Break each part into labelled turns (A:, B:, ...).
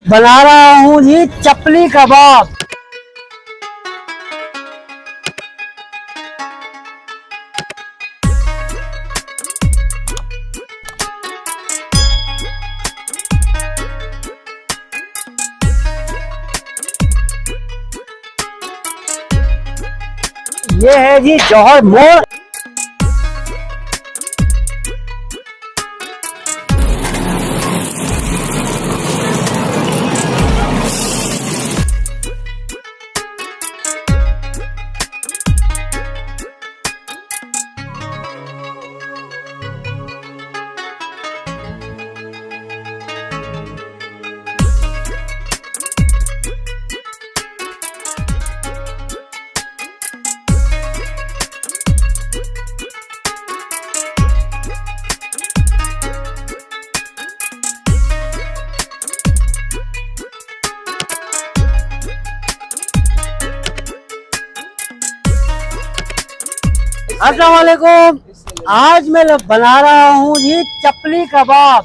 A: बना रहा हूँ जी चपली कबाब। ये है जी जौहर मोड़। अस्सलाम वालेकुम। आज मैं बना रहा हूँ जी चपली कबाब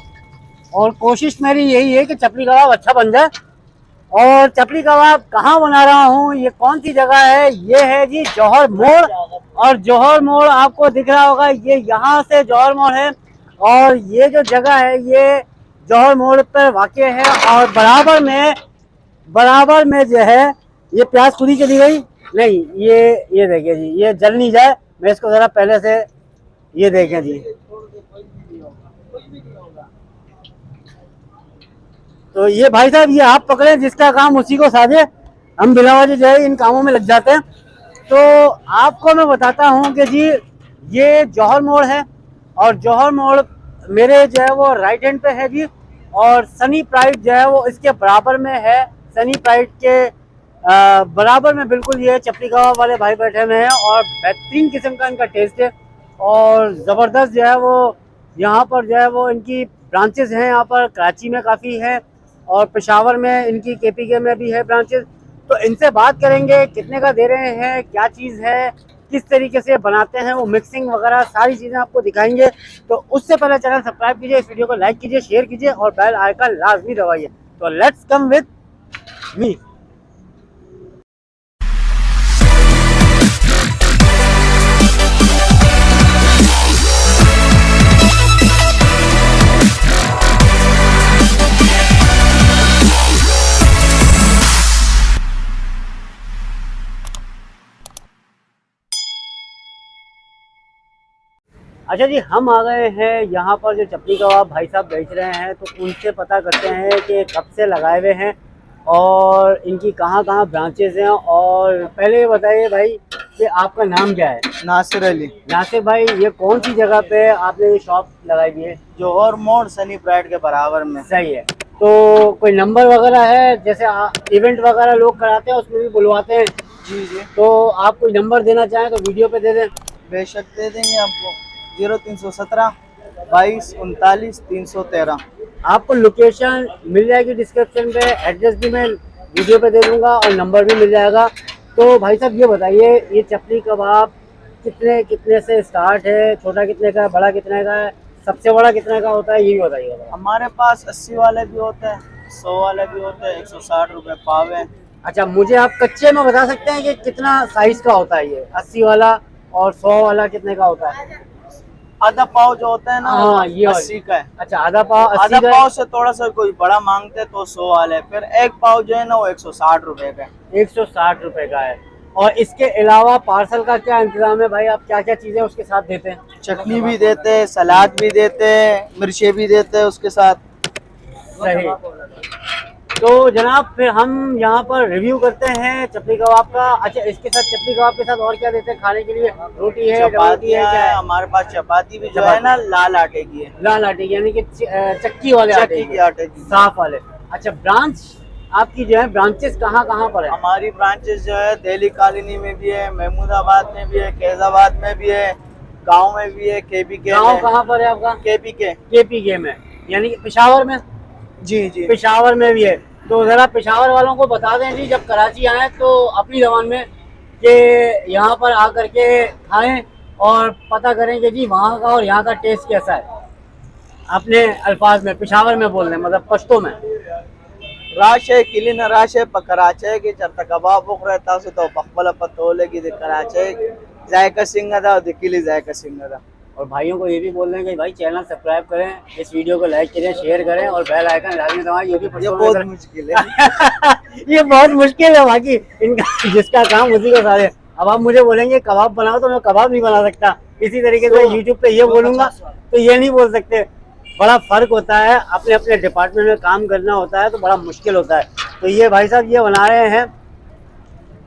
A: और कोशिश मेरी यही है कि चपली कबाब अच्छा बन जाए। और चपली कबाब कहाँ बना रहा हूँ, ये कौन सी जगह है, ये है जी जौहर मोड़। और जौहर मोड़ आपको दिख रहा होगा, ये यहाँ से जौहर मोड़ है और ये जो जगह है ये जौहर मोड़ पर वाक़ है। और बराबर में जो है ये प्याज खुद ही चली गई नहीं, ये देखिए जी, ये जल नहीं जाए, मैं इसको जरा पहले से ये देखें जी। तो ये भाई साहब, ये आप पकड़े, जिसका काम उसी को साझे। हम बिलावज जो है इन कामों में लग जाते हैं। तो आपको मैं बताता हूँ कि जी ये जौहर मोड़ है और जौहर मोड़ मेरे जो है वो राइट हैंड पे है जी। और सनी प्राइड जो है वो इसके बराबर में है। सनी प्राइड के बराबर में बिल्कुल ये चपली कबाब वाले भाई बैठे हुए हैं और बेहतरीन किस्म का इनका टेस्ट है और ज़बरदस्त जो है वो यहाँ पर जो है वो इनकी ब्रांचेस हैं। यहाँ पर कराची में काफ़ी है और पेशावर में इनकी केपीके में भी है ब्रांचेस। तो इनसे बात करेंगे कितने का दे रहे हैं, क्या चीज़ है, किस तरीके से बनाते हैं, वो मिक्सिंग वगैरह सारी चीज़ें आपको दिखाएंगे। तो उससे पहले चैनल सब्सक्राइब कीजिए, इस वीडियो को लाइक कीजिए, शेयर कीजिए और बेल आइकन लाजमी दबाइए। तो लेट्स कम विद मी। अच्छा जी, हम आ गए हैं यहाँ पर जो चपली कबाब भाई साहब बेच रहे हैं, तो उनसे पता करते हैं कि कब से लगाए हुए हैं और इनकी कहाँ कहाँ ब्रांचेज हैं। और पहले ये बताइए भाई कि आपका नाम क्या है?
B: नासिर अली।
A: नासिर भाई, ये कौन सी जगह पे आपने ये शॉप लगाई हुई है?
B: जौहर मोड़ सनी प्राइड के बराबर में।
A: सही है। तो कोई नंबर वगैरह है, जैसे इवेंट वगैरह लोग कराते हैं उसमें भी बुलवाते हैं?
B: जी जी,
A: तो आप कोई नंबर देना चाहें तो वीडियो पे दे दें।
B: बेशक दे देंगे आपको। 0317 22 39 313।
A: आपको लोकेशन मिल जाएगी डिस्क्रिप्शन पे, एड्रेस भी मैं वीडियो पे दे दूंगा और नंबर भी मिल जाएगा। तो भाई साहब ये बताइए, ये चपली कबाब कितने कितने से स्टार्ट है, छोटा कितने का है, बड़ा कितने का है, सबसे बड़ा कितने का होता है, ये भी बताइएगा।
B: हमारे पास 80 वाले भी होते हैं, 100 वाले भी होते हैं, 160 रुपये पाव है।
A: अच्छा, मुझे आप कच्चे में बता सकते हैं कि कितना साइज का होता है ये 80 वाला और 100 वाला कितने का होता है?
B: आधा पाव जो होता है ना,
A: हाँ, ये
B: 80 का है।
A: अच्छा, आधा पाव 80
B: आधा
A: का
B: पाव से थोड़ा सा कोई बड़ा मांगते हैं तो 100 वाले, फिर एक पाव जो है ना वो 160 रुपये का है।
A: 160 रुपए का है। और इसके अलावा पार्सल का क्या इंतजाम है भाई, आप क्या क्या चीजें उसके साथ देते हैं?
B: चटनी भी देते हैं, सलाद भी देते हैं, मिर्चे भी देते हैं उसके साथ।
A: सही। तो जनाब फिर हम यहाँ पर रिव्यू करते हैं चपली कबाब का। अच्छा, इसके साथ चपली कबाब के साथ और क्या देते हैं खाने के लिए? रोटी है, चपाती है, क्या है?
B: हमारे पास चपाती भी जो है ना लाल आटे की है।
A: लाल आटे की, यानी कि चक्की वाले आटे
B: चक्की
A: की,
B: के आटे की।
A: साफ वाले। अच्छा, ब्रांच आपकी जो है, ब्रांचेस कहाँ कहाँ पर है?
B: हमारी ब्रांचेस जो है दिल्ली कॉलोनी में भी है, महमूदाबाद में भी है, कैजाबाद में भी है, गांव में भी है, केपीके में।
A: गाँव कहाँ पर है आपका? केपीके में, यानी कि पेशावर में?
B: जी जी,
A: पेशावर में भी है। तो जरा पेशावर वालों को बता दें जी, जब कराची आए तो अपनी जबान में कि यहाँ पर आकर के खाएं और पता करें कि जी वहाँ का और यहाँ का टेस्ट कैसा है। अपने अल्फाज में पेशावर में बोल रहे हैं, मतलब पश्तो में।
B: राशे किलिन राशे पकराचे की चरता कबाब बुक रहता से तो पकबल पतोले की कराचे जायका सिंह दा दिकिली जायका सिंह दा।
A: और भाइयों को ये भी बोल रहे हैं कि भाई चैनल सब्सक्राइब करें, इस वीडियो को लाइक करें, शेयर करें और बेल आइकन लाजमी दबाएं। ये भी
B: ये बहुत मुश्किल है।
A: ये बहुत मुश्किल है बाकी इनका, जिसका काम उसी को सारे। अब आप मुझे बोलेंगे कबाब बनाओ तो मैं कबाब नहीं बना सकता, इसी तरीके से यूट्यूब पे ये बोलूंगा तो ये नहीं बोल सकते। बड़ा फर्क होता है, अपने अपने डिपार्टमेंट में काम करना होता है तो बड़ा मुश्किल होता है। तो ये भाई साहब ये बना रहे हैं,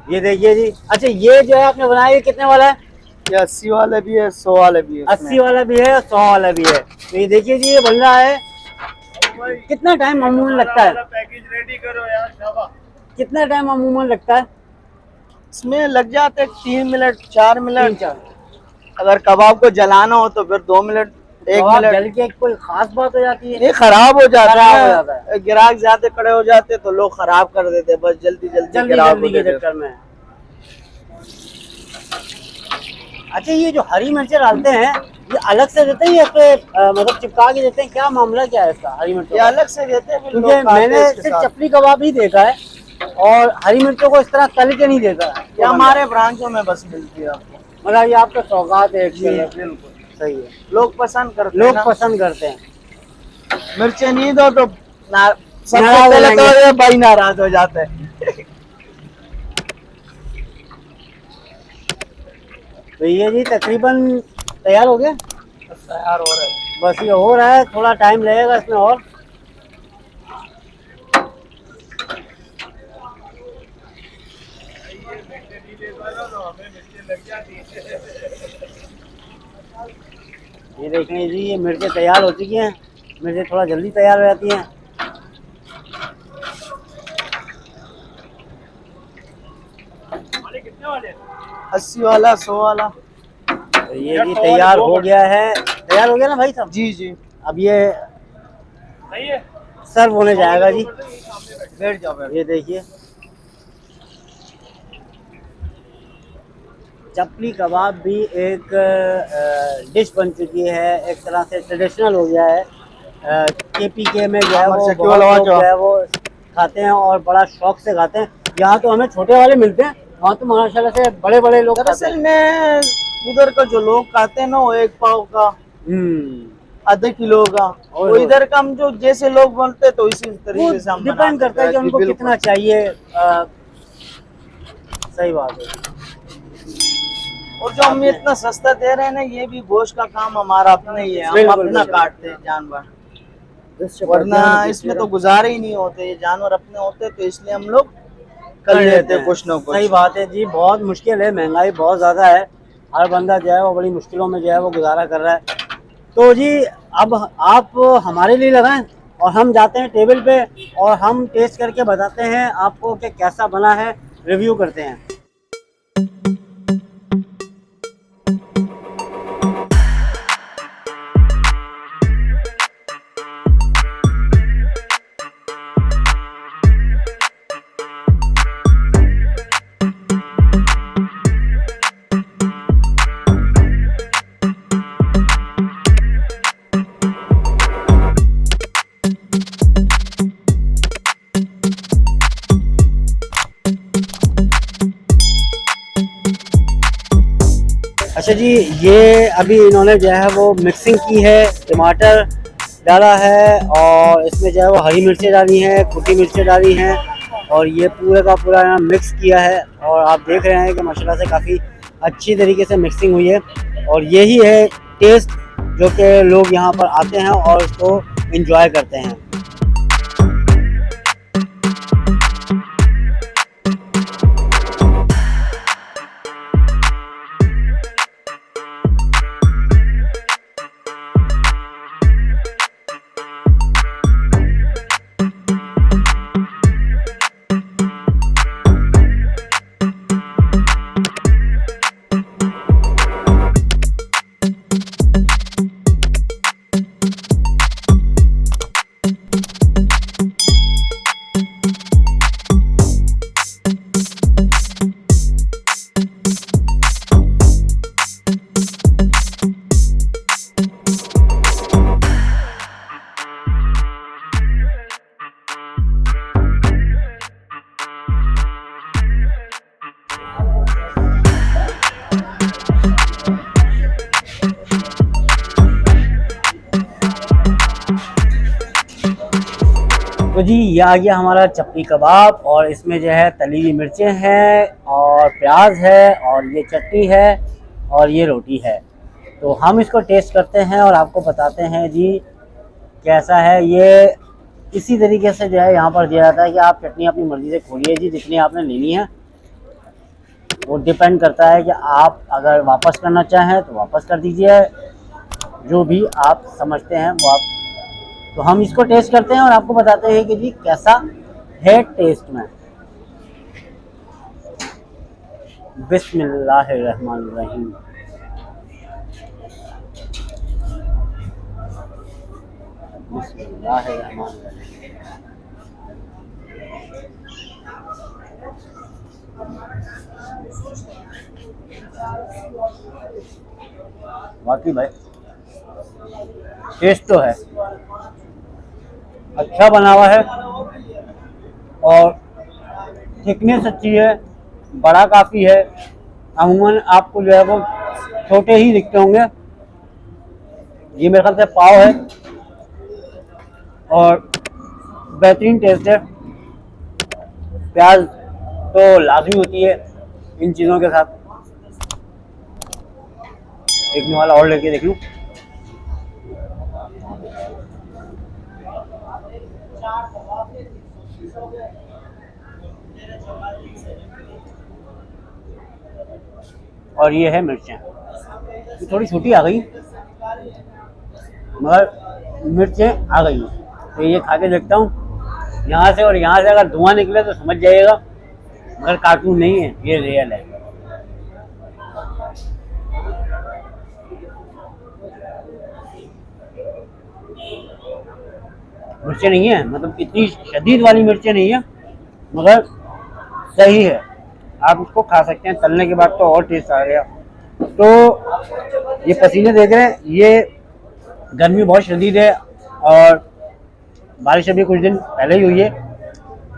A: ये देखिए जी। अच्छा ये जो है आपने बनाया ये कितने वाला है?
B: ये 80 वाला भी है, 100 वाला भी है,
A: 80 वाला भी है, 100 वाला भी है। तो ये देखिए जी ये बन रहा है। कितना टाइम अमूमन लगता है?
B: पैकेज रेडी करो यार शाबाश।
A: कितना टाइम अमूमन लगता है?
B: इसमें लग जाते 3 मिनट 4 मिनट।
A: 3-4।
B: अगर कबाब को जलाना हो तो फिर 2 मिनट 1
A: कबाब
B: मिनट।
A: जल के कोई खास बात हो जाती है?
B: ये खराब हो जाता
A: खराब हो जाता
B: है, ग्राहक ज्यादा खड़े हो जाते तो लोग खराब कर देते, बस जल्दी
A: जल्दी
B: खराब
A: जल्दी
B: हो
A: के
B: जाते।
A: चक्कर में। अच्छा ये जो हरी मिर्चें डालते हैं ये अलग से देते हैं या फिर मतलब चिपका के देते हैं, क्या मामला क्या है इसका हरी मिर्च?
B: ये अलग से देते हैं, फिर लोग
A: क्योंकि
B: खाते हैं
A: मैंने
B: इसके
A: सिर्फ
B: साथ।
A: चपली कबाब ही देखा है और हरी मिर्चों को इस तरह तल के नहीं देखा।
B: ये हमारे ब्रांचों में बस मिलती है आपको।
A: मतलब ये आपका सौगात है।
B: जी बिल्कुल
A: सही है,
B: लोग पसंद करते हैं
A: लोग
B: ना।
A: पसंद करते हैं।
B: मिर्चें नहीं दो तो सबसे
A: नाराज हो
B: पहले तो
A: जाएंगे।
B: ये भाई नाराज हो जाते हैं।
A: तो ये जी तकरीबन तैयार हो गया,
B: बस तैयार हो रहे हैं।
A: बस ये हो रहा है, थोड़ा टाइम लगेगा इसमें और। ये देख लीजिए जी ये मिर्चें तैयार हो चुकी हैं। मिर्चें थोड़ा जल्दी तैयार हो जाती हैं।
B: कितने वाले? 80 वाला 100 वाला।
A: तो ये जी तैयार हो गया है, तैयार हो गया ना भाई साहब?
B: जी जी
A: अब ये सर्व होने जाएगा जी।
B: बैठ जाओ बैठ।
A: ये देखिए चपली कबाब भी एक डिश बन चुकी है, एक तरह से ट्रेडिशनल हो गया है। KPK में जो है वो बहुत लोग जो है वो खाते हैं और बड़ा शौक से खाते हैं। यहाँ तो हमें छोटे वाले मिलते हैं, वहाँ तो माशाल्लाह से बड़े बड़े लोग खाते
B: असल
A: हैं।
B: में उधर का जो लोग खाते हैं ना वो 1 पाव का आधे किलो का,
A: और
B: वो इधर का हम जो जैसे लोग बोलते हैं तो इसी तरीके से हम
A: डिपेंड करता है कि उनको कितना चाहिए। सही बात है।
B: और जो हम इतना सस्ता दे रहे हैं ना, ये भी गोश्त का काम हमारा अपना ही है, हम
A: बिल्कुल,
B: अपना
A: बिल्कुल।
B: काटते हैं जानवर, वरना इसमें तो गुजारे ही नहीं होते। ये जानवर अपने होते तो इसलिए हम लोग कर लेते हैं कुछ ना कुछ।
A: सही बात है जी, बहुत मुश्किल है, महंगाई बहुत ज़्यादा है, हर बंदा जो है वो बड़ी मुश्किलों में जो है वो गुजारा कर रहा है। तो जी अब आप हमारे लिए लगाएं और हम जाते हैं टेबल पे और हम टेस्ट करके बताते हैं आपको कि कैसा बना है, रिव्यू करते हैं। अच्छा जी ये अभी इन्होंने जो है वो मिक्सिंग की है, टमाटर डाला है और इसमें जो है वो हरी मिर्चें डाली हैं, कुटी मिर्चें डाली हैं और ये पूरे का पूरा यहाँ मिक्स किया है और आप देख रहे हैं कि माशाल्लाह से काफ़ी अच्छी तरीके से मिक्सिंग हुई है। और यही है टेस्ट जो कि लोग यहाँ पर आते हैं और इसको एंजॉय करते हैं। तो जी ये आ गया हमारा चप्पी कबाब, और इसमें जो है तली हुई मिर्चें हैं और प्याज है और ये चटनी है और ये रोटी है। तो हम इसको टेस्ट करते हैं और आपको बताते हैं जी कैसा है। ये इसी तरीके से जो है यहाँ पर दिया जाता है कि आप चटनी अपनी मर्ज़ी से खोलिए जी, जितनी आपने लेनी है। वो डिपेंड करता है कि आप अगर वापस करना चाहें तो वापस कर दीजिए, जो भी आप समझते हैं वो आप। तो हम इसको टेस्ट करते हैं और आपको बताते हैं कि जी कैसा है टेस्ट में। बिस्मिल्लाहिर्रहमानिर्रहीम। बिस्मिल्लाहिर्रहमानिर्रहीम। बाकी भाई टेस्ट तो है, अच्छा बना हुआ है और थिकनेस अच्छी है, बड़ा काफ़ी है। अमूमन आपको जो है वो छोटे ही दिखते होंगे, ये मेरे ख्याल से पाव है और बेहतरीन टेस्ट है। प्याज तो लाजमी होती है इन चीज़ों के साथ। एक वाला और लेके देख लूँ। और ये है मिर्चें, थोड़ी छोटी आ गई मगर मिर्चें आ गई। तो ये खा के देखता हूँ यहाँ से, और यहाँ से अगर धुआं निकले तो समझ जाइएगा, मगर कार्टून नहीं है, ये रियल है। मिर्चें नहीं है, मतलब इतनी शदीद वाली मिर्चें नहीं है, मगर सही है, आप इसको खा सकते हैं। तलने के बाद तो और टेस्ट आ गया। तो ये पसीने देख रहे हैं, ये गर्मी बहुत शदीद है और बारिश अभी कुछ दिन पहले ही हुई है,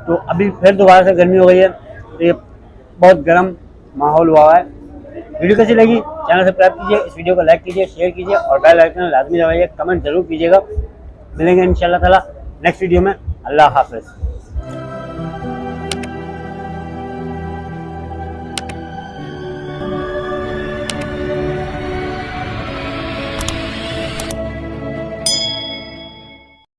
A: तो अभी फिर दोबारा से गर्मी हो गई है। तो ये बहुत गर्म माहौल हुआ है। वीडियो कैसी लगी चैनल सब्सक्राइब कीजिए, इस वीडियो को लाइक कीजिए, शेयर कीजिए और बेल आइकन लाजमी दबाइए, कमेंट जरूर कीजिएगा। मिलेंगे इंशाल्लाह ताला नेक्स्ट वीडियो में। अल्लाह हाफ़िज़।